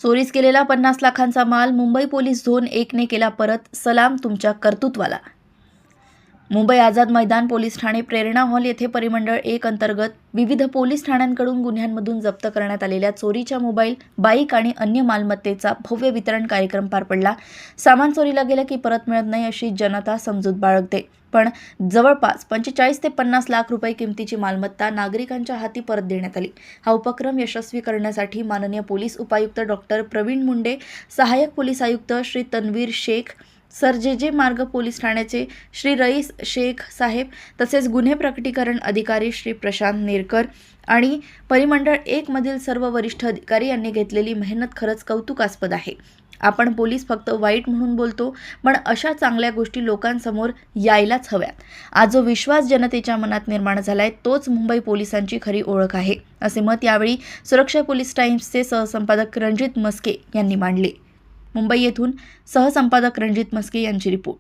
चोरीस केलेला 50 लाखांचा माल मुंबई पोलीस झोन 1 ने केला परत, सलाम तुमच्या कर्तृत्वाला. मुंबई आझाद मैदान पोलीस ठाणे प्रेरणा हॉल येथे परिमंडळ 1 अंतर्गत विविध पोलीस ठाण्यांकडून गुन्ह्यांमधून जप्त करण्यात आलेल्या चोरीच्या मोबाईल, बाईक आणि अन्य मालमत्तेचा भव्य वितरण कार्यक्रम पार पडला. सामान चोरीला गेलं की परत मिळत नाही अशी जनता समजूत बाळगते, पण जवळपास 45 ते 50 लाख रुपये किमतीची मालमत्ता नागरिकांच्या हाती परत देण्यात आली. हा उपक्रम यशस्वी करण्यासाठी माननीय पोलीस उपायुक्त डॉक्टर प्रवीण मुंडे, सहाय्यक पोलीस आयुक्त श्री तन्वीर शेख, सर जे मार्ग पोलीस ठाण्याचे श्री रईस शेख साहेब, तसेच गुन्हे प्रकटीकरण अधिकारी श्री प्रशांत नेरकर आणि परिमंडळ 1 मधील सर्व वरिष्ठ अधिकारी यांनी घेतलेली मेहनत खरंच कौतुकास्पद आहे. आपण पोलीस फक्त वाईट म्हणून बोलतो, पण अशा चांगल्या गोष्टी लोकांसमोर यायलाच हव्यात. आज जो विश्वास जनतेच्या मनात निर्माण झालाय तोच मुंबई पोलिसांची खरी ओळख आहे, असे मत यावेळी सुरक्षा पोलीस टाइम्सचे सहसंपादक रणजित मस्के यांनी मांडले. मुंबई येथून सहसंपादक रणजित मस्के यांची रिपोर्ट.